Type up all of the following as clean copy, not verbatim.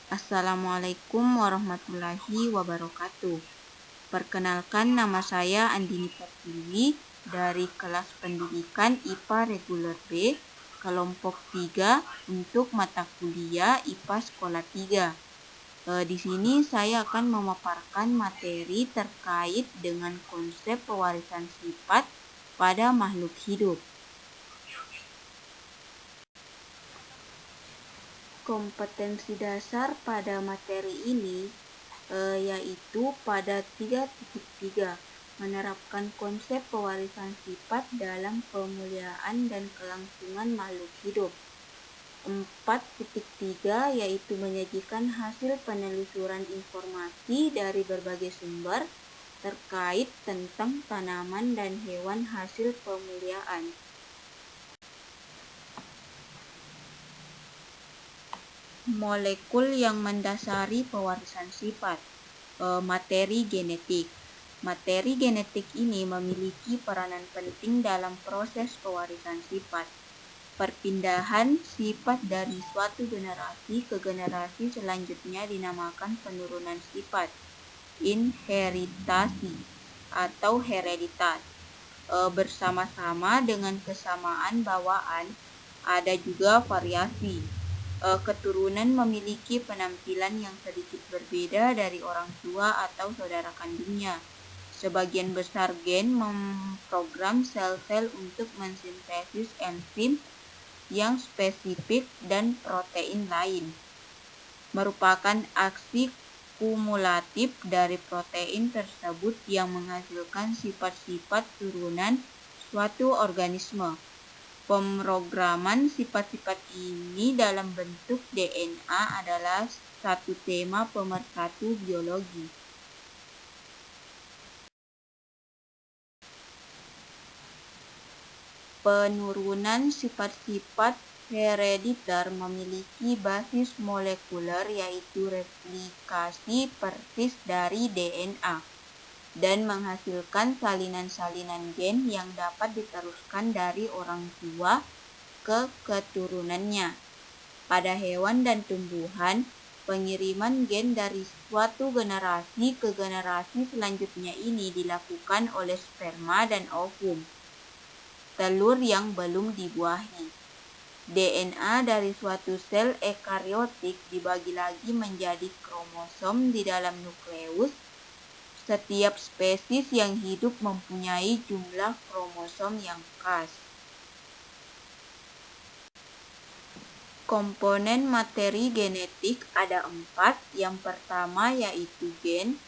Assalamualaikum warahmatullahi wabarakatuh. Perkenalkan, nama saya Andini Pertiwi dari kelas pendidikan IPA Reguler B, kelompok 3 untuk mata kuliah IPA Sekolah 3. Di sini saya akan memaparkan materi terkait dengan konsep pewarisan sifat pada makhluk hidup. Kompetensi dasar pada materi ini yaitu pada 3.3 menerapkan konsep pewarisan sifat dalam pemuliaan dan kelangsungan makhluk hidup. 4.3 yaitu menyajikan hasil penelusuran informasi dari berbagai sumber terkait tentang tanaman dan hewan hasil pemuliaan. Molekul yang mendasari pewarisan sifat. Materi genetik. Materi genetik ini memiliki peranan penting dalam proses pewarisan sifat. Perpindahan sifat dari suatu generasi ke generasi selanjutnya dinamakan penurunan sifat, inheritasi atau hereditas. Bersama-sama dengan kesamaan bawaan, ada juga variasi. Keturunan memiliki penampilan yang sedikit berbeda dari orang tua atau saudara kandungnya. Sebagian besar gen memprogram sel-sel untuk mensintesis enzim yang spesifik dan protein lain. Merupakan aksi kumulatif dari protein tersebut yang menghasilkan sifat-sifat turunan suatu organisme. Pemrograman sifat-sifat ini dalam bentuk DNA adalah satu tema pemersatu biologi. Penurunan sifat-sifat herediter memiliki basis molekuler yaitu replikasi persis dari DNA dan menghasilkan salinan-salinan gen yang dapat diteruskan dari orang tua ke keturunannya. Pada hewan dan tumbuhan, pengiriman gen dari suatu generasi ke generasi selanjutnya ini dilakukan oleh sperma dan ovum, telur yang belum dibuahi. DNA dari suatu sel ekariotik dibagi lagi menjadi kromosom di dalam nukleus. Setiap spesies yang hidup mempunyai jumlah kromosom yang khas. Komponen materi genetik ada 4. Yang pertama yaitu gen,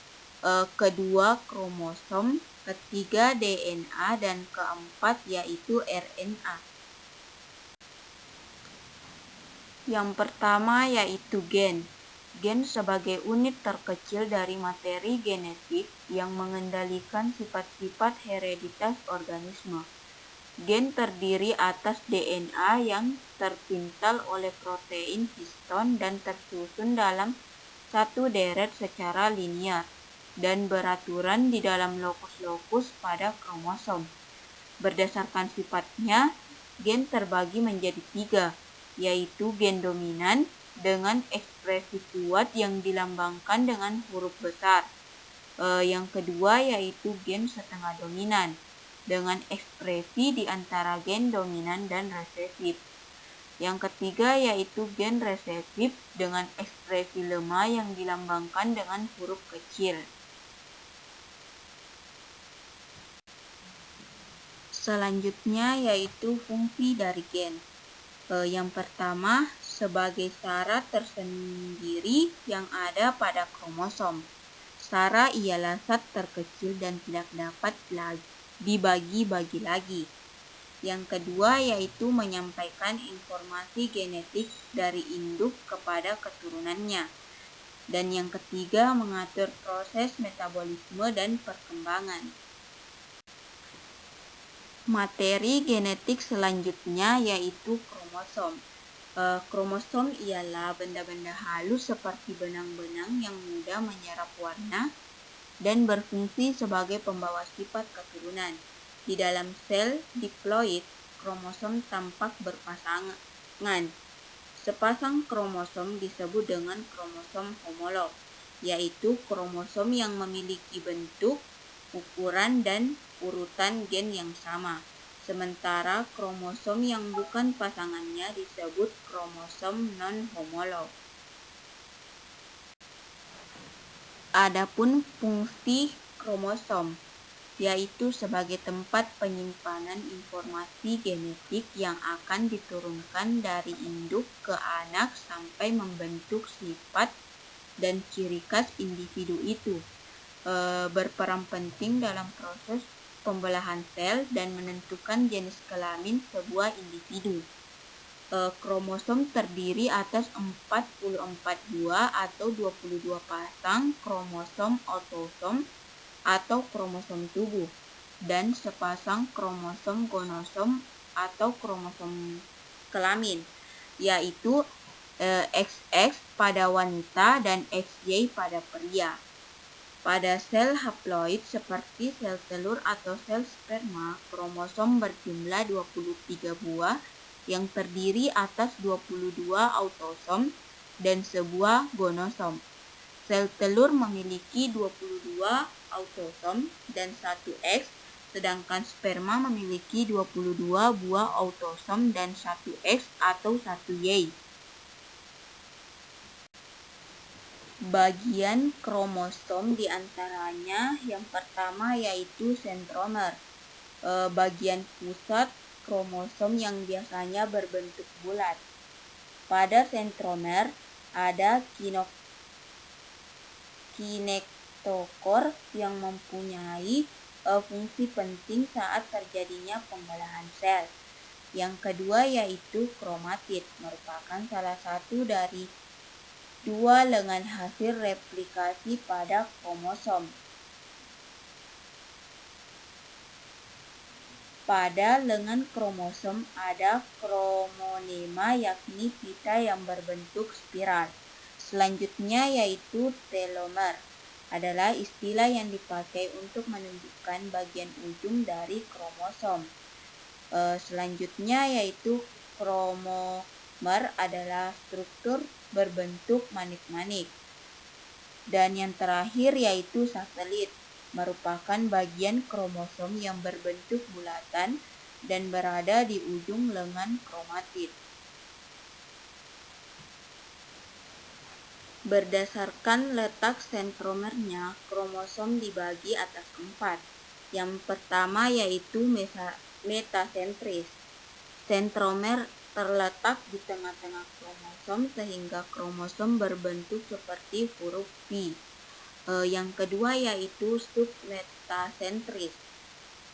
kedua kromosom, ketiga DNA, dan keempat yaitu RNA. Yang pertama yaitu gen. Gen sebagai unit terkecil dari materi genetik yang mengendalikan sifat-sifat hereditas organisme. Gen terdiri atas DNA yang terpintal oleh protein histon dan tersusun dalam satu deret secara linear dan beraturan di dalam lokus-lokus pada kromosom. Berdasarkan sifatnya, gen terbagi menjadi 3, yaitu gen dominan dengan ekspresi kuat yang dilambangkan dengan huruf besar. Yang kedua yaitu gen setengah dominan dengan ekspresi di antara gen dominan dan resesif. Yang ketiga yaitu gen resesif dengan ekspresi lemah yang dilambangkan dengan huruf kecil. Selanjutnya yaitu fungsi dari gen. Yang pertama, sebagai syarat tersendiri yang ada pada kromosom. Sara ialah zat terkecil dan tidak dapat dibagi-bagi lagi. Yang kedua yaitu menyampaikan informasi genetik dari induk kepada keturunannya. Dan yang ketiga mengatur proses metabolisme dan perkembangan. Materi genetik selanjutnya yaitu kromosom. Kromosom ialah benda-benda halus seperti benang-benang yang mudah menyerap warna dan berfungsi sebagai pembawa sifat keturunan. Di dalam sel diploid, kromosom tampak berpasangan. Sepasang kromosom disebut dengan kromosom homolog, yaitu kromosom yang memiliki bentuk, ukuran, dan urutan gen yang sama. Sementara kromosom yang bukan pasangannya disebut kromosom non-homolog. Adapun fungsi kromosom, yaitu sebagai tempat penyimpanan informasi genetik yang akan diturunkan dari induk ke anak sampai membentuk sifat dan ciri khas individu itu, berperan penting dalam proses pembelahan sel dan menentukan jenis kelamin sebuah individu. Kromosom terdiri atas 44 buah atau 22 pasang kromosom autosom atau kromosom tubuh dan sepasang kromosom gonosom atau kromosom kelamin, yaitu XX pada wanita dan XY pada pria. Pada sel haploid seperti sel telur atau sel sperma, kromosom berjumlah 23 buah yang terdiri atas 22 autosom dan sebuah gonosom. Sel telur memiliki 22 autosom dan 1 X, sedangkan sperma memiliki 22 buah autosom dan 1 X atau 1 Y. Bagian kromosom diantaranya yang pertama yaitu sentromer, bagian pusat kromosom yang biasanya berbentuk bulat. Pada sentromer ada kinetokor yang mempunyai fungsi penting saat terjadinya pembelahan sel. Yang kedua yaitu kromatid, merupakan salah satu dari dua lengan hasil replikasi pada kromosom. Pada lengan kromosom ada kromonema, yakni pita yang berbentuk spiral. Selanjutnya yaitu telomer, adalah istilah yang dipakai untuk menunjukkan bagian ujung dari kromosom. Selanjutnya yaitu kromomer adalah struktur berbentuk manik-manik. Dan yang terakhir yaitu satelit, merupakan bagian kromosom yang berbentuk bulatan dan berada di ujung lengan kromatid. Berdasarkan letak sentromernya, kromosom dibagi atas 4. Yang pertama yaitu metasentris. Sentromer terletak di tengah-tengah kromosom sehingga kromosom berbentuk seperti huruf V. Yang kedua yaitu submetasentris.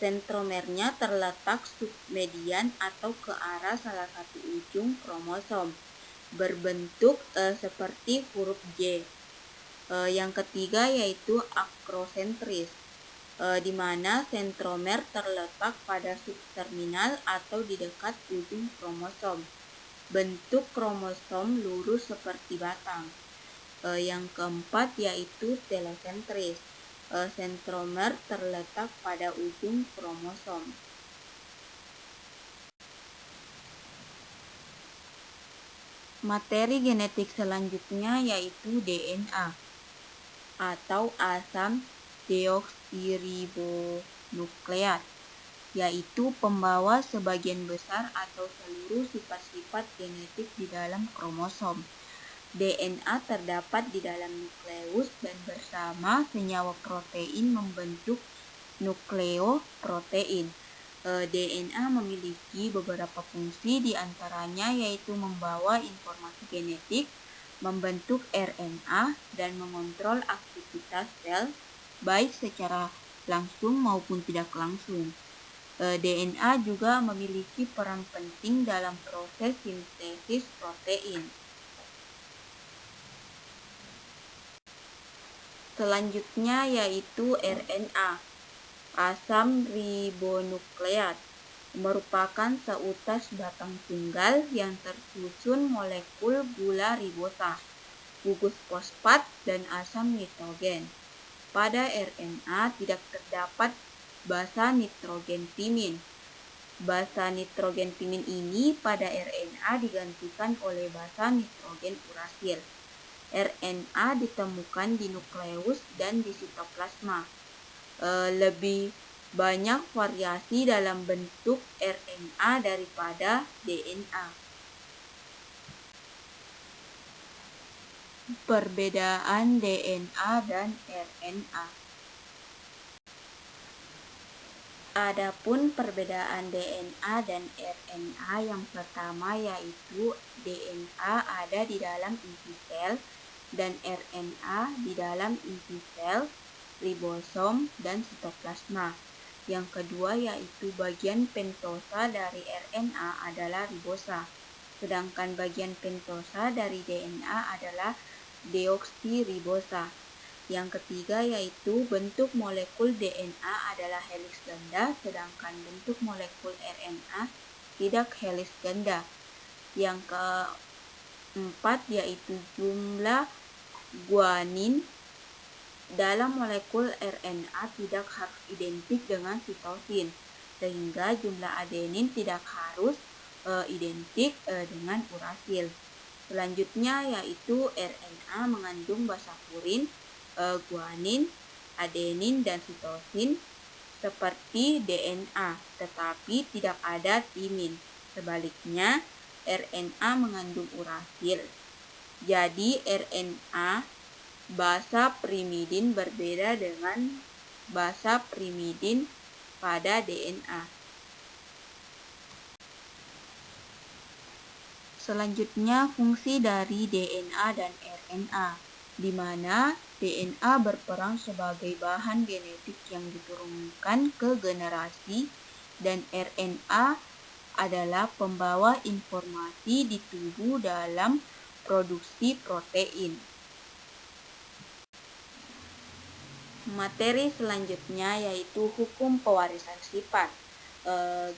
Sentromernya terletak submedian atau ke arah salah satu ujung kromosom, berbentuk seperti huruf J. Yang ketiga yaitu akrosentris, di mana sentromer terletak pada subterminal atau di dekat ujung kromosom. Bentuk kromosom lurus seperti batang. Yang keempat yaitu telosentris. Sentromer terletak pada ujung kromosom. Materi genetik selanjutnya yaitu DNA atau asam deoksiribonukleat, yaitu pembawa sebagian besar atau seluruh sifat-sifat genetik di dalam kromosom. DNA terdapat di dalam nukleus dan bersama senyawa protein membentuk nukleoprotein. DNA memiliki beberapa fungsi, diantaranya yaitu membawa informasi genetik, membentuk RNA, dan mengontrol aktivitas sel, baik secara langsung maupun tidak langsung. DNA juga memiliki peran penting dalam proses sintesis protein. Selanjutnya yaitu RNA, asam ribonukleat, merupakan seutas batang tunggal yang tersusun molekul gula ribosa, gugus fosfat, dan asam nitrogen. Pada RNA tidak terdapat basa nitrogen timin. Basa nitrogen timin ini pada RNA digantikan oleh basa nitrogen urasil. RNA ditemukan di nukleus dan di sitoplasma. Lebih banyak variasi dalam bentuk RNA daripada DNA. Perbedaan DNA dan RNA. Adapun perbedaan DNA dan RNA yang pertama yaitu DNA ada di dalam inti sel dan RNA di dalam inti sel, ribosom, dan sitoplasma. Yang kedua yaitu bagian pentosa dari RNA adalah ribosa, sedangkan bagian pentosa dari DNA adalah deoksiribosa. Yang ketiga yaitu bentuk molekul DNA adalah heliks ganda, sedangkan bentuk molekul RNA tidak heliks ganda. Yang keempat yaitu jumlah guanin dalam molekul RNA tidak harus identik dengan sitosin, sehingga jumlah adenin tidak harus identik dengan urasil. Selanjutnya yaitu RNA mengandung basa purin, guanin, adenin, dan sitosin seperti DNA, tetapi tidak ada timin. Sebaliknya, RNA mengandung urasil. Jadi, RNA basa pirimidin berbeda dengan basa pirimidin pada DNA. Selanjutnya, fungsi dari DNA dan RNA, di mana DNA berperan sebagai bahan genetik yang diturunkan ke generasi dan RNA adalah pembawa informasi di tubuh dalam produksi protein. Materi selanjutnya yaitu hukum pewarisan sifat.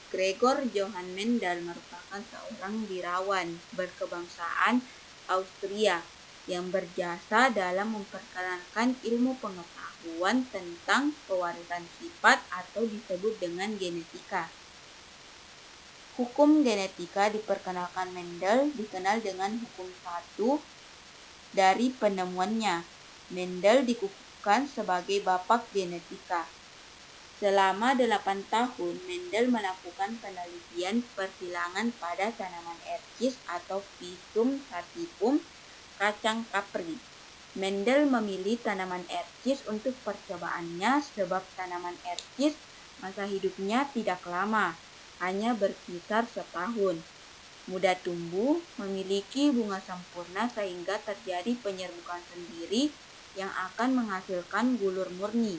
Gregor Johann Mendel merupakan seorang birawan berkebangsaan Austria yang berjasa dalam memperkenalkan ilmu pengetahuan tentang pewarisan sifat atau disebut dengan genetika. Hukum genetika diperkenalkan Mendel dikenal dengan hukum 1 dari penemuannya. Mendel dikukuhkan sebagai bapak genetika. Selama 8 tahun, Mendel melakukan penelitian persilangan pada tanaman erkis atau Pisum sativum, kacang kapri. Mendel memilih tanaman erkis untuk percobaannya sebab tanaman erkis masa hidupnya tidak lama, hanya berkisar setahun. Mudah tumbuh, memiliki bunga sempurna sehingga terjadi penyerbukan sendiri yang akan menghasilkan gulur murni,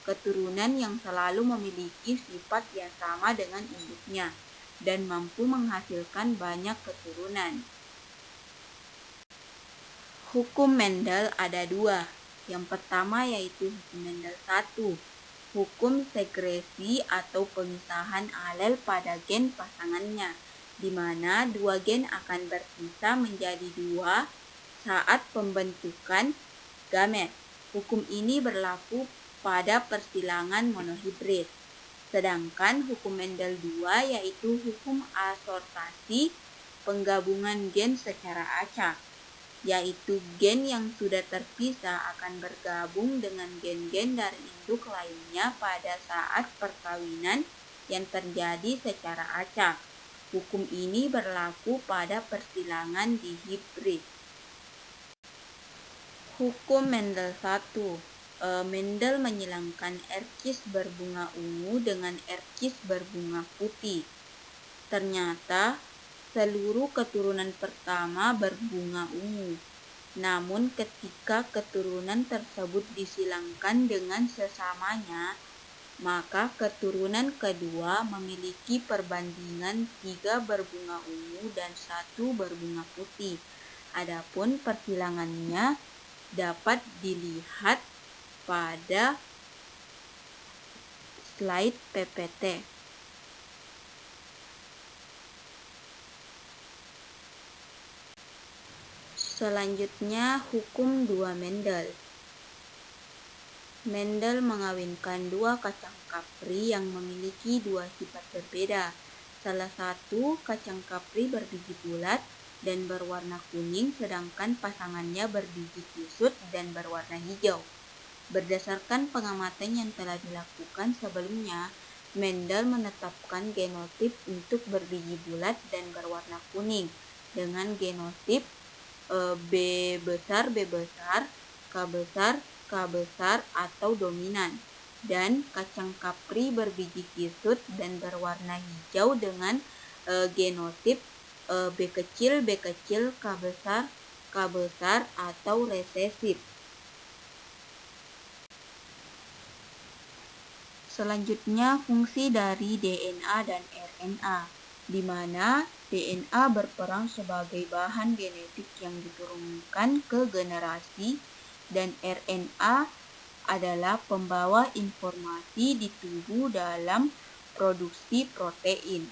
keturunan yang selalu memiliki sifat yang sama dengan induknya dan mampu menghasilkan banyak keturunan. Hukum Mendel ada 2. Yang pertama yaitu hukum Mendel 1, hukum segresi atau pemisahan alel pada gen pasangannya, di mana 2 gen akan berpisah menjadi 2 saat pembentukan gamet. Hukum ini berlaku pada persilangan monohibrid. Sedangkan hukum Mendel 2 yaitu hukum asortasi, penggabungan gen secara acak, yaitu gen yang sudah terpisah akan bergabung dengan gen-gen dari induk lainnya pada saat perkawinan yang terjadi secara acak. Hukum ini berlaku pada persilangan dihibrid. Hukum Mendel 1. Mendel menyilangkan erkis berbunga ungu dengan erkis berbunga putih. Ternyata seluruh keturunan pertama berbunga ungu. Namun ketika keturunan tersebut disilangkan dengan sesamanya, maka keturunan kedua memiliki perbandingan 3 berbunga ungu dan 1 berbunga putih. Adapun persilangannya dapat dilihat pada slide PPT. Selanjutnya, hukum 2 Mendel. Mendel mengawinkan 2 kacang kapri yang memiliki 2 sifat berbeda. Salah satu kacang kapri berbiji bulat dan berwarna kuning, sedangkan pasangannya berbiji kusut dan berwarna hijau. Berdasarkan pengamatan yang telah dilakukan sebelumnya, Mendel menetapkan genotip untuk berbiji bulat dan berwarna kuning dengan genotip B besar, B besar, K besar, K besar atau dominan, dan kacang kapri berbiji kusut dan berwarna hijau dengan genotip B kecil, B kecil, K besar atau resesif. Selanjutnya, fungsi dari DNA dan RNA, di mana DNA berperan sebagai bahan genetik yang diturunkan ke generasi, dan RNA adalah pembawa informasi di tubuh dalam produksi protein.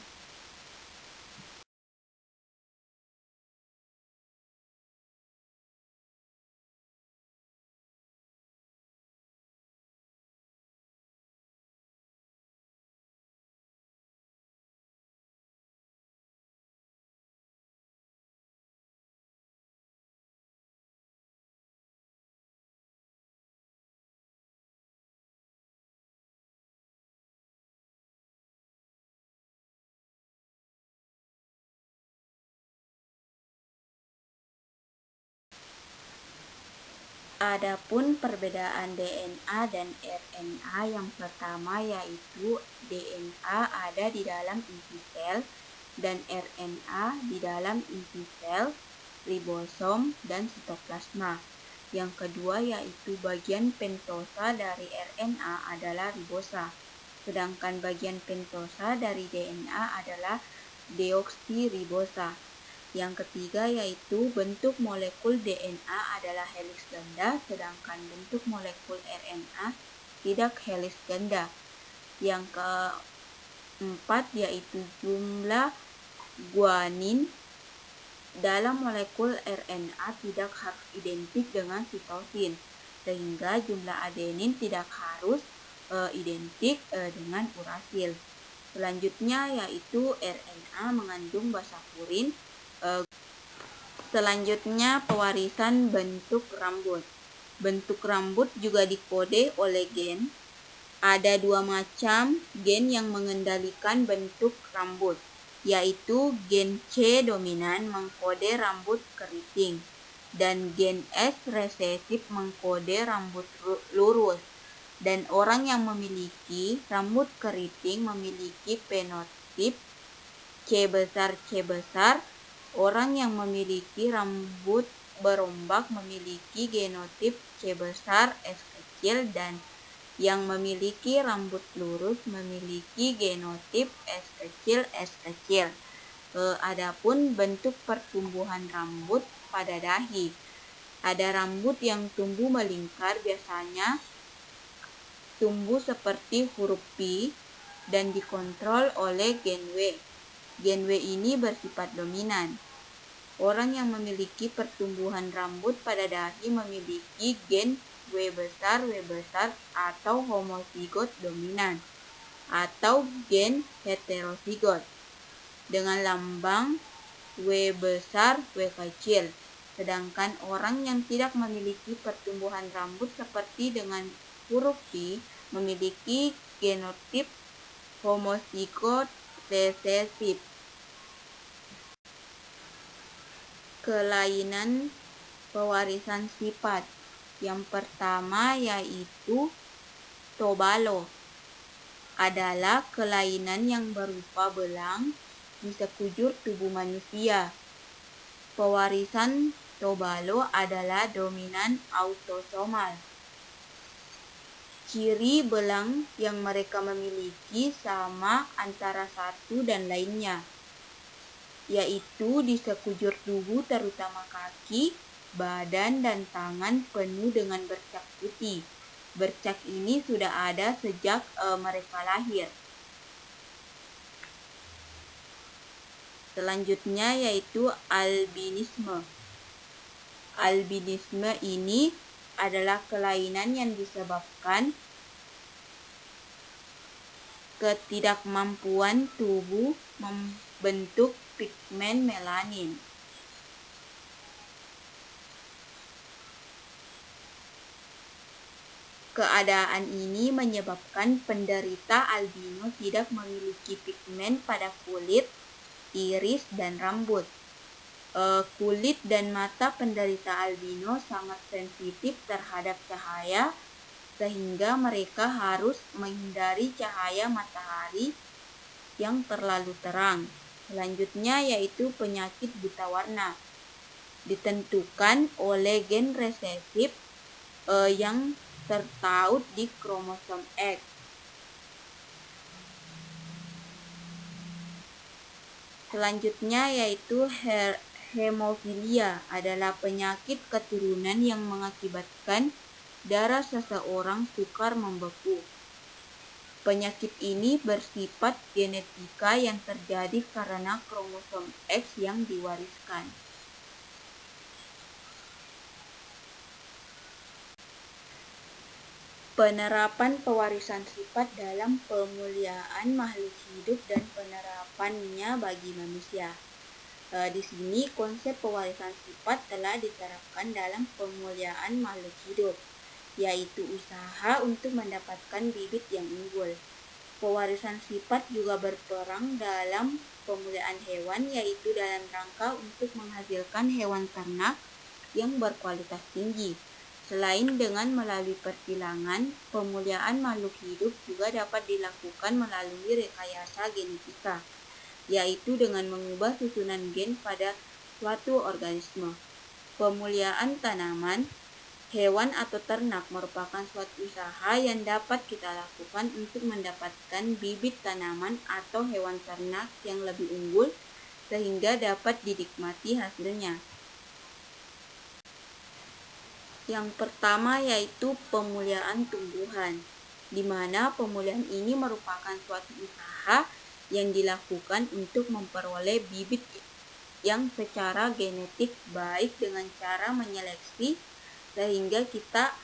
Adapun perbedaan DNA dan RNA, yang pertama yaitu DNA ada di dalam inti sel dan RNA di dalam inti sel, ribosom, dan sitoplasma. Yang kedua yaitu bagian pentosa dari RNA adalah ribosa, sedangkan bagian pentosa dari DNA adalah deoksiribosa. Yang ketiga yaitu bentuk molekul DNA adalah heliks ganda, sedangkan bentuk molekul RNA tidak heliks ganda. Yang keempat yaitu jumlah guanin dalam molekul RNA tidak harus identik dengan sitosin, sehingga jumlah adenin tidak harus identik dengan urasil. Selanjutnya yaitu RNA mengandung basa purin. Selanjutnya, pewarisan bentuk rambut. Bentuk rambut juga dikode oleh gen. Ada dua macam gen yang mengendalikan bentuk rambut, yaitu gen C dominan mengkode rambut keriting, dan gen S resesif mengkode rambut lurus. Dan orang yang memiliki rambut keriting memiliki fenotip C besar. Orang yang memiliki rambut berombak memiliki genotip C besar S kecil, dan yang memiliki rambut lurus memiliki genotip S kecil. Adapun bentuk pertumbuhan rambut pada dahi. Ada rambut yang tumbuh melingkar, biasanya tumbuh seperti huruf P dan dikontrol oleh gen W. Gen W ini bersifat dominan. Orang yang memiliki pertumbuhan rambut pada dahi memiliki gen W besar atau homozigot dominan, atau gen heterozigot dengan lambang W besar W kecil. Sedangkan orang yang tidak memiliki pertumbuhan rambut seperti dengan huruf P memiliki genotip homozigot resesif. Kelainan pewarisan sifat. Yang pertama yaitu tobalo, adalah kelainan yang berupa belang di sekujur tubuh manusia. Pewarisan tobalo adalah dominan autosomal. Ciri belang yang mereka miliki sama antara satu dan lainnya, yaitu di sekujur tubuh terutama kaki, badan, dan tangan penuh dengan bercak putih. Bercak ini sudah ada sejak mereka lahir. Selanjutnya yaitu albinisme. Albinisme ini adalah kelainan yang disebabkan ketidakmampuan tubuh membentuk pigmen melanin. Keadaan ini menyebabkan penderita albino tidak memiliki pigmen pada kulit, iris, dan rambut. Kulit dan mata penderita albino sangat sensitif terhadap cahaya, sehingga mereka harus menghindari cahaya matahari yang terlalu terang. Selanjutnya yaitu penyakit buta warna, ditentukan oleh gen resesif yang tertaut di kromosom X. Selanjutnya yaitu hemofilia, adalah penyakit keturunan yang mengakibatkan darah seseorang sukar membeku. Penyakit ini bersifat genetika yang terjadi karena kromosom X yang diwariskan. Penerapan pewarisan sifat dalam pemuliaan makhluk hidup dan penerapannya bagi manusia. Di sini konsep pewarisan sifat telah diterapkan dalam pemuliaan makhluk hidup, yaitu usaha untuk mendapatkan bibit yang unggul. Pewarisan sifat juga berperan dalam pemuliaan hewan, yaitu dalam rangka untuk menghasilkan hewan ternak yang berkualitas tinggi. Selain dengan melalui persilangan, pemuliaan makhluk hidup juga dapat dilakukan melalui rekayasa genetika, yaitu dengan mengubah susunan gen pada suatu organisme. Pemuliaan tanaman, hewan atau ternak merupakan suatu usaha yang dapat kita lakukan untuk mendapatkan bibit tanaman atau hewan ternak yang lebih unggul sehingga dapat dinikmati hasilnya. Yang pertama yaitu pemuliaan tumbuhan, di mana pemuliaan ini merupakan suatu usaha yang dilakukan untuk memperoleh bibit yang secara genetik baik dengan cara menyeleksi, sehingga kita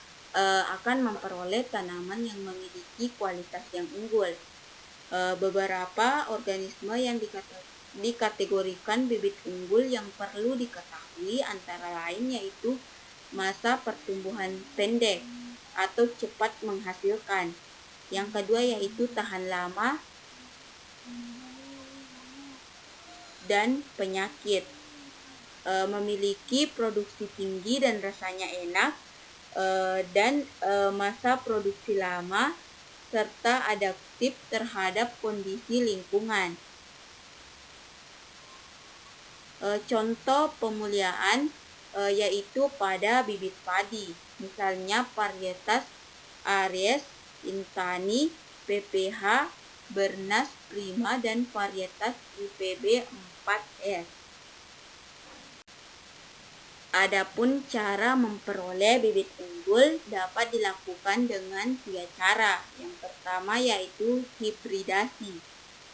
akan memperoleh tanaman yang memiliki kualitas yang unggul. Beberapa organisme yang dikategorikan bibit unggul yang perlu diketahui antara lain yaitu masa pertumbuhan pendek atau cepat menghasilkan. Yang kedua yaitu tahan lama dan penyakit, memiliki produksi tinggi dan rasanya enak, dan masa produksi lama serta adaptif terhadap kondisi lingkungan. Contoh pemuliaan yaitu pada bibit padi, misalnya varietas Aries, Intani, PPH, Bernas Prima, dan varietas UPB 4S. Adapun cara memperoleh bibit unggul dapat dilakukan dengan 3 cara. Yang pertama yaitu hibridasi.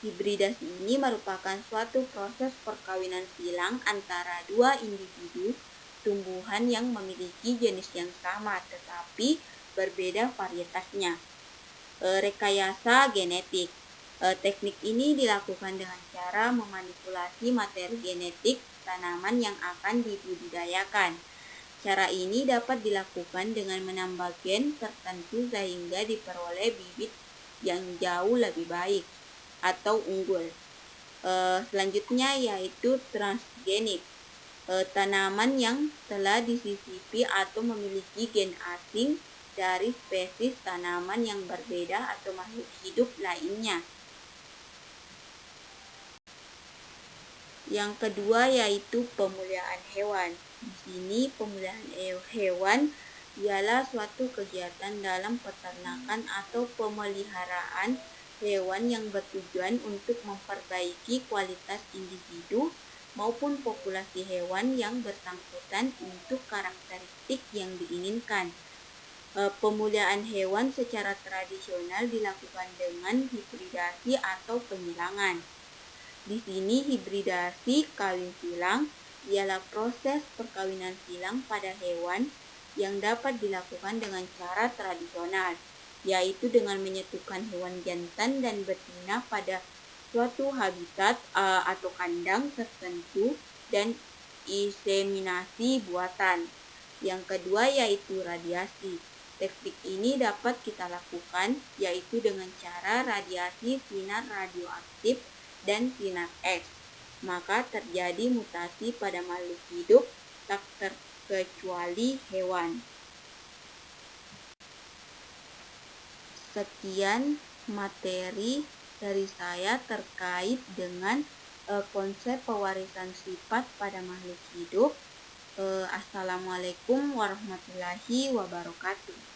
Hibridasi ini merupakan suatu proses perkawinan silang antara dua individu tumbuhan yang memiliki jenis yang sama tetapi berbeda varietasnya. Rekayasa genetik. Teknik ini dilakukan dengan cara memanipulasi materi genetik tanaman yang akan dibudidayakan. Cara ini dapat dilakukan dengan menambah gen tertentu sehingga diperoleh bibit yang jauh lebih baik atau unggul. Selanjutnya yaitu transgenik. Tanaman yang telah disisipi atau memiliki gen asing dari spesies tanaman yang berbeda atau makhluk hidup lainnya. Yang kedua yaitu pemuliaan hewan. Di sini pemuliaan hewan ialah suatu kegiatan dalam peternakan atau pemeliharaan hewan yang bertujuan untuk memperbaiki kualitas individu maupun populasi hewan yang bersangkutan untuk karakteristik yang diinginkan. Pemuliaan hewan secara tradisional dilakukan dengan hibridasi atau penyilangan. Di sini hibridasi kawin silang ialah proses perkawinan silang pada hewan yang dapat dilakukan dengan cara tradisional. yaitu dengan menyatukan hewan jantan dan betina pada suatu habitat atau kandang tertentu dan inseminasi buatan. Yang kedua yaitu radiasi. Teknik ini dapat kita lakukan yaitu dengan cara radiasi sinar radioaktif dan sinar X. Maka terjadi mutasi pada makhluk hidup tak terkecuali hewan. Sekian materi dari saya terkait dengan konsep pewarisan sifat pada makhluk hidup. Assalamualaikum warahmatullahi wabarakatuh.